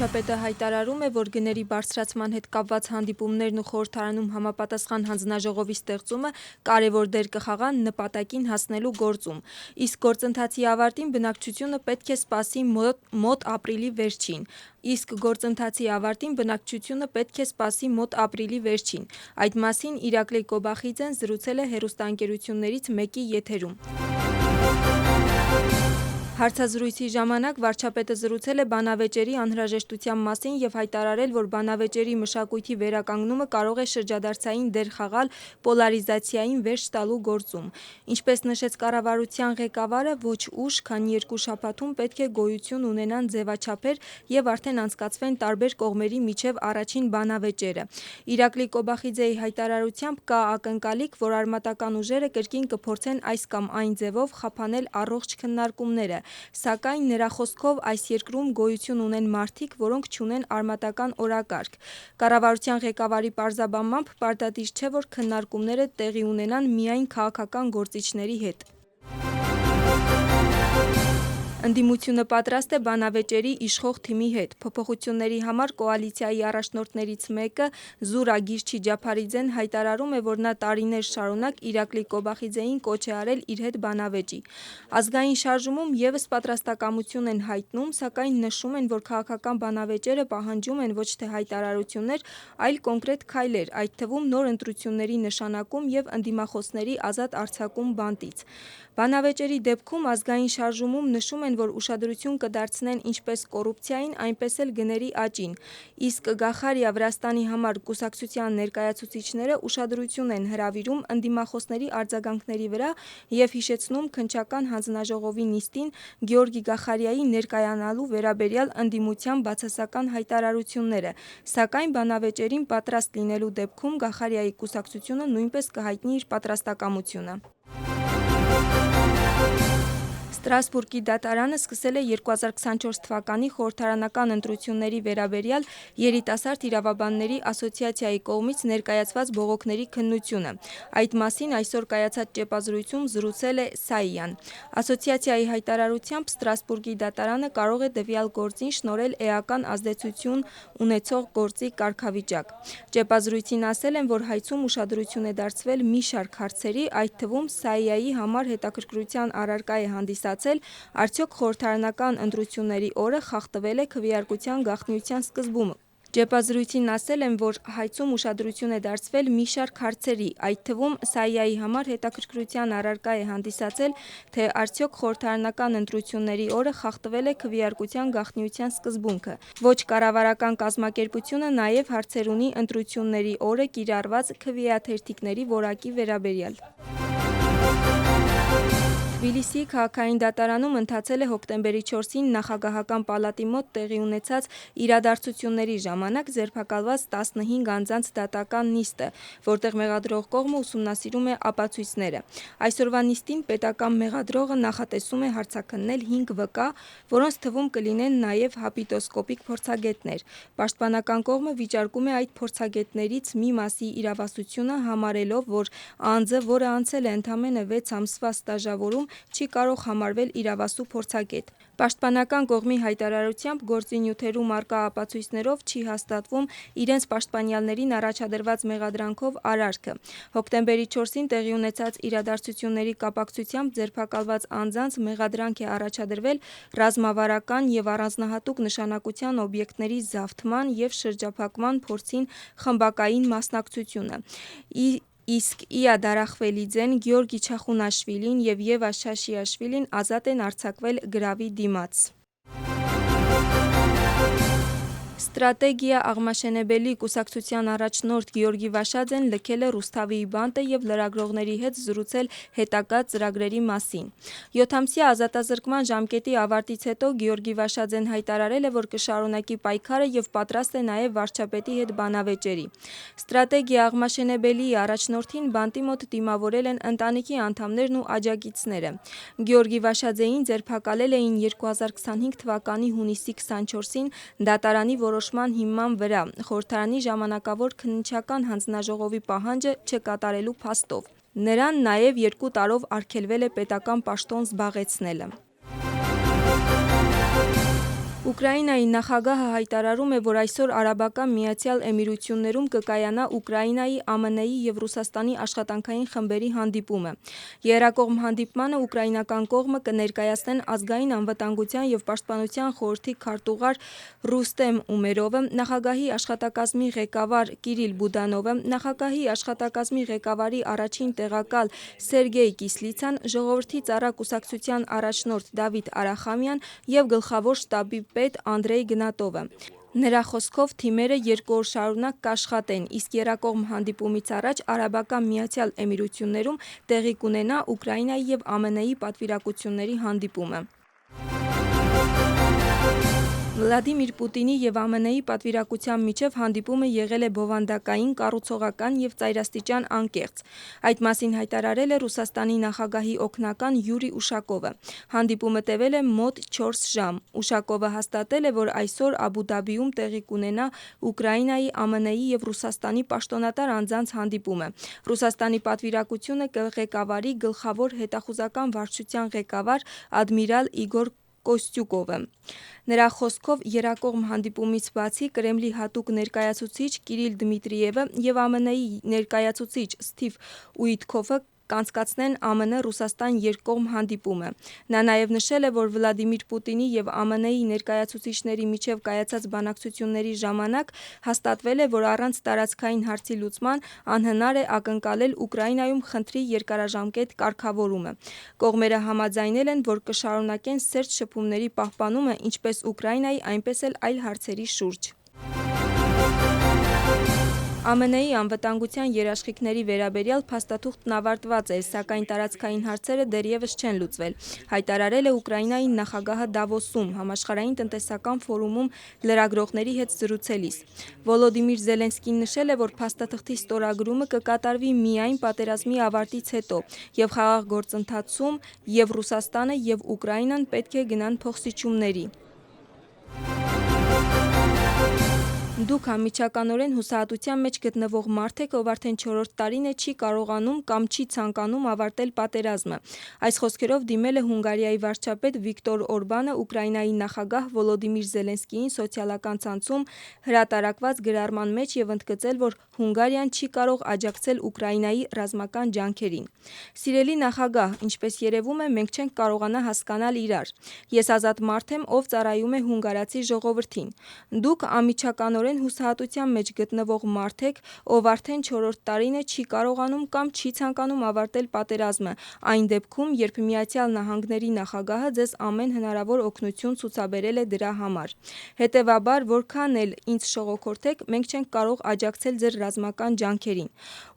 Վարչապետը հայտարարում է, որ գների բարձրացման հետ կապված հանդիպումներն ու խորհրդարանում համապատասխան հանձնաժողովի ստեղծումը կարևոր դեր կխաղա նպատակին հասնելու գործում, իսկ գործընթացի ավարտին բնակչությունը պետք է սպասի մոտ ապրիլի վերջին, Այդ մասին Իրակլի Կոբախիձեն զրուցել է հեռուստաընկերություններից մեկի եթերում։ Հարցազրույցի ժամանակ վարչապետը զրուցել է բանավեճերի անհրաժեշտության մասին և հայտարարել, որ բանավեճերի մշակույթի վերականգնումը կարող է շրջադարձային դեր խաղալ պոլարիզացիային վերջ տալու գործում։ Ինչպես նշեց կառավարության ղեկավարը, ոչ ուշ, քանի 2 շաբաթում պետք է գոյություն ունենան ձևաչափեր և արդեն անցկացվեն տարբեր կողմերի միջև առաջին բանավեճերը։ Իրակլի Կոբախիձեի հայտարարությամբ կա ակնկալիք, որ արմատական ուժերը կրկին կփորձեն այս կամ այն ձևով խափանել առողջ քննարկումները, սակայն նրա խոսքով այս երկրում գոյություն ունեն մարդիկ, որոնք չունեն արմատական օրակարգ։ Կառավարության ղեկավարի պարզաբանմամբ պարտադիր չէ, որ քննարկումները տեղի ունենան միայն քաղաքական գործիչների հետ։ Ընդդիմությունը պատրաստ է բանավեճերի իշխող թիմի հետ։ Փոփոխությունների համար կոալիցիայի առաջնորդներից մեկը Զուրա Գիրչի-Ջափարիձեն հայտարարում է, որ նա տարիներ շարունակ Իրակլի Կոբախիձեին կոչ է արել իր հետ բանավեճի։ Ազգային շարժումում ևս պատրաստակամություն են հայտնում, սակայն նշում են, որ քաղաքական բանավեճերը պահանջում են ոչ թե հայտարարություններ, այլ կոնկրետ քայլեր, այդ թվում նոր ընտրությունների նշանակում և ընդդիմախոսների ազատ արձակում բանտից։ Բանավեճերի դեպքում ազգային շարժումում նշում են, որ ուշադրություն կդարձնեն ինչպես կոռուպցիային, այնպես էլ գների աճին, իսկ Գախարիա Վրաստանի համար կուսակցության ներկայացուցիչները ուշադրություն են հրավիրում ընդդիմախոսների արձագանքների վրա և հիշեցնում քննչական հանձնաժողովի նիստին Գեորգի Գախարիայի ներկայանալու վերաբերյալ ընդդիմության բացասական հայտարարությունները, սակայն բանավեճերին պատրաստ լինելու դեպքում Գախարիայի կուսակցությունը նույնպես կհայտնի իր պատրաստակամությունը։ Ստրասբուրգի դատարանը սկսել է 2024 թվականի խորհրդարանական ընտրությունների վերաբերյալ երիտասարդ իրավաբանների ասոցիացիայի կողմից ներկայացված բողոքների քննությունը։ Այդ մասին այսօր կայացած ճեպազրույցում զրուցել է Սաիան։ Ասոցիացիայի հայտարարությամբ Ստրասբուրգի դատարանը կարող է տվյալ գործին շնորհել էական ազդեցություն ունեցող գործի կարգավիճակ։ Ճեպազրույցին ասել են, որ հայցում ուշադրություն է դարձվել մի շարք հարցերի, այդ թվում Սաիայի համար հետաքրքրության առարկա է հանդիսացել, արդյոք խորհրդարանական ընտրությունների օրը խախտվել է քվեարկության գաղտնիության սկզբունքը։ Ճեպազրույցին ասել են, որ հայցում ուշադրություն է դարձվել մի շարք հարցերի, այդ թվում Սաիայի համար հետաքրքրության առարկա է հանդիսացել, թե արդյոք խորհրդարանական ընտրությունների օրը խախտվել է քվեարկության գաղտնիության սկզբունքը։ Ոչ կառավարական կազմակերպությունը նաև հարցեր ունի ընտրությունների օրը կիրառված քվեաթերթիկների որակի վերաբերյալ։ Թբիլիսիի քաղաքային դատարանում ընթացել է հոկտեմբերի 4-ին նախագահական պալատի մոտ տեղի ունեցած իրադարձությունների ժամանակ ձերբակալված 15 անձանց դատական նիստը, որտեղ մեղադրող կողմը ուսումնասիրում է ապացույցները։ Այսօրվա նիստին պետական մեղադրողը նախատեսում է հարցաքննել 5 վկա, որոնց թվում կլինեն նաև հապիտոսկոպիկ փորձագետներ։ Պաշտպանական կողմը վիճարկում է այդ փորձագետներից մի մասի իրավասությունը, համարելով, որ անձը, որը անցել է ընդամենը 6 ամսվա ստաժավորում, չի կարող համարվել իրավասու փորձագետ։ Պաշտպանական կողմի հայտարարությամբ գործի նյութերում առկա ապացույցներով չի հաստատվում իրենց պաշտպանյալներին առաջադրված մեղադրանքով արարքը։ Հոկտեմբերի 4-ին տեղի ունեցած իրադարձությունների կապակցությամբ ձերբակալված անձանց մեղադրանք է առաջադրվել ռազմավարական և առանձնահատուկ նշանակության օբյեկտների զավթման և շրջափակման փորձին խմբակային մասնակցությունը։ Իսկ Իա Դարախվելիձեն, Գեորգի Չախունաշվիլին և Եվա Շաշիաշվիլին ազատ են արձակվել գրավի դիմաց։ Ստրատեգիա Աղմաշենեբելի կուսակցության առաջնորդ Գեորգի Վաշաձեն լքել է Ռուսթավիի բանտը և լրագրողների հետ զրուցել հետագա ծրագրերի մասին։ 7-ամսյա ազատազրկման ժամկետի ավարտից հետո Գեորգի Վաշաձեն հայտարարել է, որ կշարունակի պայքարը և պատրաստ է նաև վարչապետի հետ բանավեճերի։ Ստրատեգիա Աղմաշենեբելիի առաջնորդին բանտի մոտ դիմավորել են ընտանիքի անդամներն ու աջակիցները։ Գեորգի Վաշաձեին ձերբակալել էին 2025 թվականի հունիսի 24-ին դատարանի որոշման հիման վրա խորհրդարանի ժամանակավոր քննչական հանձնաժողովի պահանջը չկատարելու փաստով։ Նրան նաև 2 տարով արգելվել է պետական պաշտոն զբաղեցնելը։ Ուկրաինայի նախագահը հայտարարում է, որ այսօր Արաբական Միացյալ Էմիրություններում կկայանա Ուկրաինայի, ԱՄՆ-ի և Ռուսաստանի աշխատանքային խմբերի հանդիպումը։ Եռակողմ հանդիպմանը ուկրաինական կողմը կներկայացնեն ազգային անվտանգության և պաշտպանության խորհրդի քարտուղար Ռուստեմ Ումերովը, նախագահի աշխատակազմի ղեկավար Կիրիլ Բուդանովը, նախագահի աշխատակազմի ղեկավարի առաջին տեղակալ Սերգեյ Կիսլիցան, ժողովրդի ծառա կուսակցության առաջնորդ Դավիթ Արախամյան և գլխավոր շտաբի պետ Անդրեյ Գնատովը։ Նրա խոսքով թիմերը 2 օր շարունակ կաշխատեն, իսկ եռակողմ հանդիպումից առաջ Արաբական Միացյալ Էմիրություններում տեղի կունենա Ուկրաինայի և ԱՄՆ-ի պատվիրակությունների հանդիպումը։ Վլադիմիր Պուտինի և ԱՄՆ-ի պատվիրակության միջև հանդիպումը եղել է բովանդակային, կառուցողական և ծայրաստիճան անկեղծ։ Այդ մասին հայտարարել է Ռուսաստանի նախագահի օգնական Յուրի Ուշակովը։ Հանդիպումը տևել է մոտ 4 ժամ։ Ուշակովը հաստատել է, որ այսօր Աբու Դաբիում տեղի կունենա Ուկրաինայի, ԱՄՆ-ի և Ռուսաստանի պաշտոնատար անձանց հանդիպումը։ Ռուսաստանի պատվիրակությունը կղեկավարի գլխավոր հետախուզական վարչության ղեկավար ադմիրալ Իգոր Կոստյուկովը։ Նրա խոսքով եռակողմ հանդիպումից բացի Կրեմլի հատուկ ներկայացուցիչ Կիրիլ Դմիտրիևը և ԱՄՆ-ի ներկայացուցիչ Սթիվ Ուիթքոֆը կանցկացնեն ԱՄՆ-Ռուսաստան երկկողմ հանդիպումը։ Նա նաև նշել է, որ Վլադիմիր Պուտինի և ԱՄՆ-ի ներկայացուցիչների միջև կայացած բանակցությունների ժամանակ հաստատվել է, որ առանց տարածքային հարցի լուծման անհնար է ակնկալել Ուկրաինայում խնդրի երկարաժամկետ կարգավորումը։ Կողմերը համաձայնել են, որ կշարունակեն սերտ շփումների պահպանումը ինչպես Ուկրաինայի, այնպես էլ այլ հարցերի շուրջ։ ԱՄՆ-ի անվտանգության երաշխիքների վերաբերյալ փաստաթուղթն ավարտված է, սակայն տարածքային հարցերը դեռևս չեն լուծվել, հայտարարել է Ուկրաինայի նախագահը Դավոսում համաշխարհային տնտեսական ֆորումում լրագրողների հետ զրուցելիս։ Վոլոդիմիր Զելենսկին նշել է, որ փաստաթղթի ստորագրումը կկատարվի միայն պատերազմի ավարտից հետո, և խաղաղ գործընթացում և Ռուսաստանը, և Ուկրաինան պետք է գնան փոխզիջումների։ Դուք անմիջականորեն հուսահատության մեջ գտնվող մարդ եք, ով արդեն 4-րդ տարին է չի կարողանում կամ չի ցանկանում ավարտել պատերազմը։ Այս խոսքերով դիմել է Հունգարիայի վարչապետ Վիկտոր Օրբանը Ուկրաինայի նախագահ Վոլոդիմիր Զելենսկիին սոցիալական ցանցում հրատարակված գրառման մեջ և ընդգծել, որ Հունգարիան չի կարող աջակցել Ուկրաինայի ռազմական ջանքերին։ Սիրելի նախագահ, ինչպես երևում է, մենք չենք կարողանա հասկանալ իրար։ Ես ազատ մարդ եմ, ով ծառայում է հունգարացի ժողովրդին։ Դուք անմիջականորեն հուսահատության մեջ գտնվող մարդ եք, ով արդեն 4-րդ տարին է չի կարողանում կամ չի ցանկանում ավարտել պատերազմը, այն դեպքում, երբ Միացյալ Նահանգների նախագահը ձեզ ամեն հնարավոր օգնություն ցուցաբերել է դրա համար։ Հետևաբար, որքան էլ ինձ շողոքորթեք, մենք չենք կարող աջակցել ձեր ռազմական ջանքերին։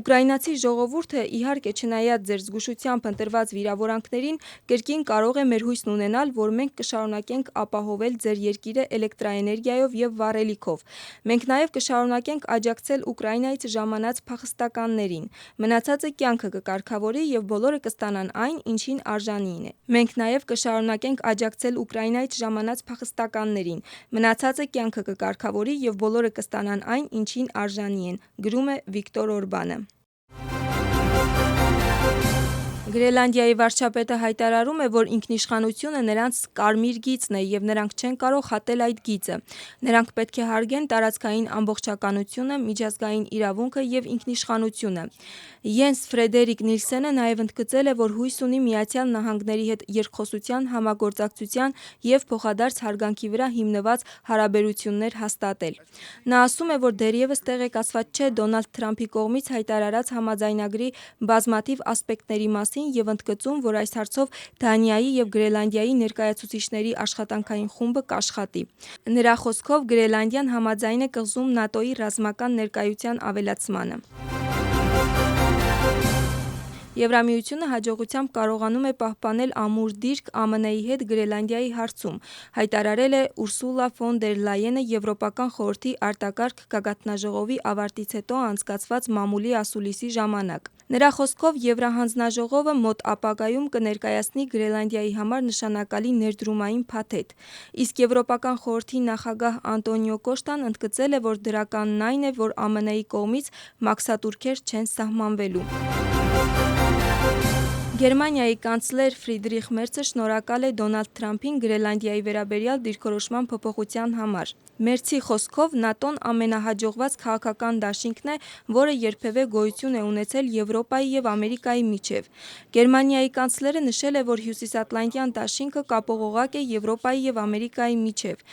Ուկրաինացի ժողովուրդը, իհարկե, չնայած ձեր զգուշությամբ ընտրված վիրավորանքներին, կրկին կարող է մեր հույսն ունենալ, որ մենք կշարունակենք ապահովել ձեր երկիրը էլեկտրաէներգիայով և վառելիքով։ Մենք նաև կշարունակենք աջակցել Ուկրաինայից ժամանած փախստականներին։ Մնացածը կյանքը կկարգավորի և բոլորը կստանան այն, ինչին արժանին է։ Մենք նաև կշարունակենք աջակցել Ուկրաինայից ժամանած փախստականներին։ Մնացածը կյանքը կկարգավորի և բոլորը կստանան այն, ինչին արժանի են, գրում է Վիկտոր Օրբանը։ Գրենլանդիայի վարչապետը հայտարարում է, որ ինքնիշխանությունը նրանց կարմիր գիծն է, և նրանք չեն կարող խատել այդ գիծը։ Նրանք պետք է հարգեն տարածքային ամբողջականությունը, միջազգային իրավունքը և ինքնիշխանությունը։ Յենս Ֆրեդերիկ Նիլսենը նաև ընդգծել է, որ հույս ունի Միացյալ Նահանգների հետ երկխոսության, համագործակցության և փոխադարձ հարգանքի վրա հիմնված հարաբերություններ հաստատել։ Նա ասում է, որ դեռևս տեղեկացված չէ Դոնալդ Թրամփի կողմից հայտարարած համաձայնագրի բազմաթիվ ասպեկտների մասին և ընդգծում, որ այս հարցով Դանիայի և Գրենլանդիայի ներկայացուցիչների աշխատանքային խումբը կաշխատի։ Նրա խոսքով Գրենլանդիան համաձայն է կղզում ՆԱՏՕ-ի ռազմական ներկայության ավելացմանը։ Եվրամիությունը հաջողությամբ կարողանում է պահպանել ամուր դիրք ԱՄՆ-ի հետ Գրենլանդիայի հարցում, հայտարարել է Ուրսուլա ֆոն դեր Լայենը Եվրոպական խորհրդի արտակարգ գագաթնաժողովի ավարտից հետո անցկացված մամուլի ասուլիսի ժամանակ։ Նրա խոսքով Եվրահանձնաժողովը մոտ ապագայում կներկայացնի Գրենլանդիայի համար նշանակալի ներդրումային փաթեթ։ Իսկ Եվրոպական խորհրդի նախագահ Անտոնիո Կոշտան ընդգծել է, որ դրականն այն է, որ ԱՄՆ-ի կողմից մաքսատուրքեր չեն սահմանվելու։ Գերմանիայի կանցլեր Ֆրիդրիխ Մերցը շնորհակալ է Դոնալդ Թրամփին Գրենլանդիայի վերաբերյալ դիրքորոշման փոփոխության համար։ Մերցի խոսքով ՆԱՏՕ-ն ամենահաջողված քաղաքական դաշինքն է, որը երբևէ գոյություն է ունեցել Եվրոպայի եւ Ամերիկայի միջև։ Գերմանիայի կանցլերը նշել է, որ Հյուսիսատլանտյան դաշինքը կապողողակ է Եվրոպայի եւ Ամերիկայի միջև։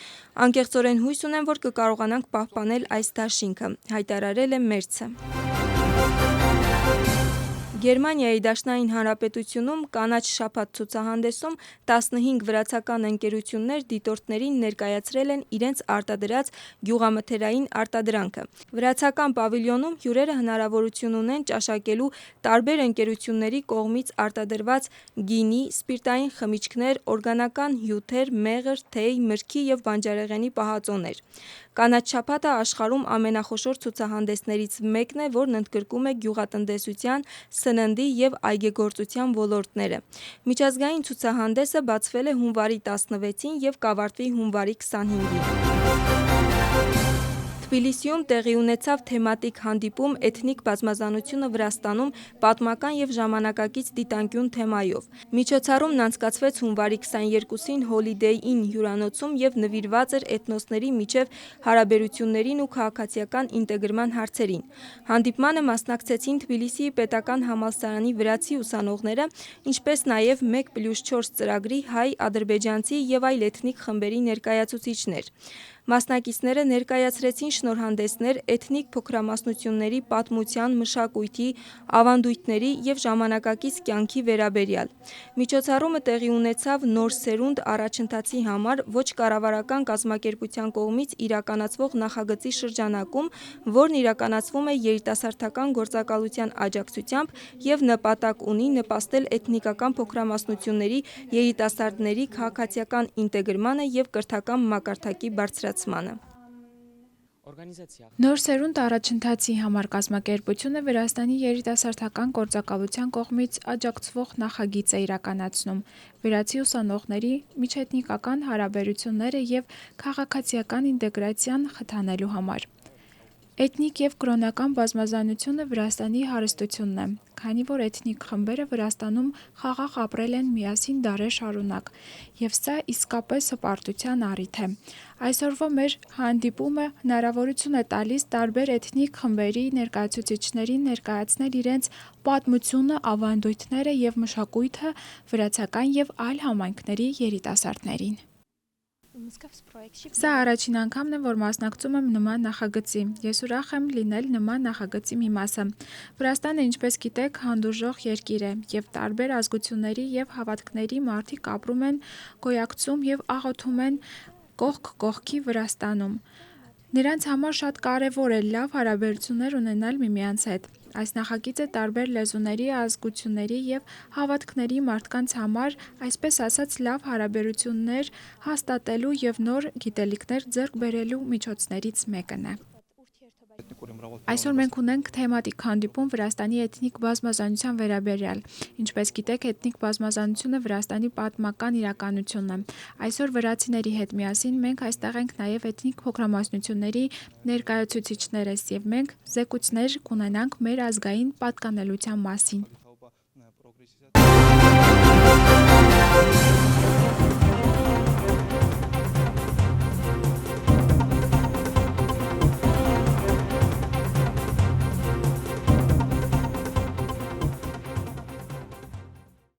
Անկեղծորեն հույս ունեմ, որ կկարողանանք պահպանել այս դաշինքը, հայտարարել է Մերցը։ Գերմանիայի Դաշնային Հանրապետությունում կանաչ շաբաթ ցուցահանդեսում 15 վրացական ընկերություններ դիտորդներին ներկայացրել են իրենց արտադրած գյուղամթերային արտադրանքը։ Վրացական պավիլյոնում հյուրերը հնարավորություն ունեն ճաշակելու տարբեր ընկերությունների կողմից արտադրված գինի, սպիրտային խմիչքներ, օրգանական հյութեր, մեղր, թեյ, մրգի եւ բանջարեղենի պահածոներ։ Կանաչ շաբաթը աշխարհում ամենախոշոր ցուցահանդեսներից մեկն է, որն ընդգրկում է գյուղատնտեսության, սննդի եւ այգեգործության ոլորտները։ Միջազգային ցուցահանդեսը բացվել է հունվարի 16-ին եւ կավարտվի հունվարի 25-ին։ Թբիլիսիում տեղի ունեցավ թեմատիկ հանդիպում «Էթնիկ բազմազանությունը Վրաստանում» պատմական եւ ժամանակակից դիտանկյուն թեմայով։ Միջոցառումն անցկացվեց հունվարի 22-ին Holiday Inn հյուրանոցում եւ նվիրված էր էթնոսների միջև հարաբերություններին ու քաղաքացիական ինտեգրման հարցերին։ Հանդիպմանը մասնակցեցին Թբիլիսիի պետական համալսարանի վրացի ուսանողները, ինչպես նաեւ 1+4 ծրագրի հայ, ադրբեջանցի եւ այլ էթնիկ խմբերի ներկայացուցիչներ։ Մասնակիցները ներկայացրեցին շնորհանդեսներ էթնիկ փոքրամասնությունների պատմության, մշակույթի, ավանդույթների եւ ժամանակակից կյանքի վերաբերյալ։ Միջոցառումը տեղի ունեցավ «Նոր սերունդ» առաջընթացի համար ոչ կառավարական կազմակերպության կողմից իրականացվող նախագծի շրջանակում, որն իրականացվում է երիտասարդական գործակալության աջակցությամբ եւ նպատակ ունի նպաստել էթնիկական փոքրամասնությունների երիտասարդների քաղաքացիական ինտեգրմանը եւ կրթական մակարդակի բարձրացմանը։ Նոր սերունդ առաջընթացի համար կազմակերպությունը Վրաստանի երիտասարդական գործակալության կողմից աջակցվող նախագիծ է իրականացնում վրացի ուսանողների միջէթնիկական հարաբերությունները եւ քաղաքացիական ինտեգրացիան խթանելու համար։ Էթնիկ եւ կրոնական բազմազանությունը Վրաստանի հարստությունն է, քանի որ էթնիկ խմբերը Վրաստանում խաղաղ ապրել են միասին դարեր շարունակ, եւ սա իսկապես հպարտության առիթ է։ Այսօրվա մեր հանդիպումը հնարավորություն է տալիս տարբեր էթնիկ խմբերի ներկայացուցիչներին ներկայացնել իրենց պատմությունը, ավանդույթները եւ մշակույթը վրացական եւ այլ համայնքների երիտասարդներին։ Սա առաջին անգամն է, որ մասնակցում եմ նման նախագծի։ Ես ուրախ եմ լինել նման նախագծի մի մասը։ Վրաստանը, ինչպես գիտեք, հանդուրժող երկիր է, եւ տարբեր ազգությունների եւ հավատքների մարդիկ ապրում են, գոյակցում եւ աղոթում են կողք կողքի Վրաստանում։ Նրանց համար շատ կարեւոր է լավ հարաբերություններ ունենալ միմյանց հետ։ Այս նախագիծը տարբեր լեզուների, ազգությունների եւ հավատքների մարդկանց համար, այսպես ասած, լավ հարաբերություններ հաստատելու եւ նոր գիտելիքներ ձեռք բերելու միջոցներից մեկն է։ Այսօր մենք ունենք թեմատիկ հանդիպում Վրաստանի էթնիկ բազմազանության վերաբերյալ։ Ինչպես գիտեք, էթնիկ բազմազանությունը Վրաստանի պատմական իրականությունն է։ Այսօր վրացիների հետ միասին մենք այստեղ ենք նաև էթնիկ փոքրամասնությունների ներկայացուցիչներս եւ մենք զեկույցներ կունենանք մեր ազգային պատկանելության մասին։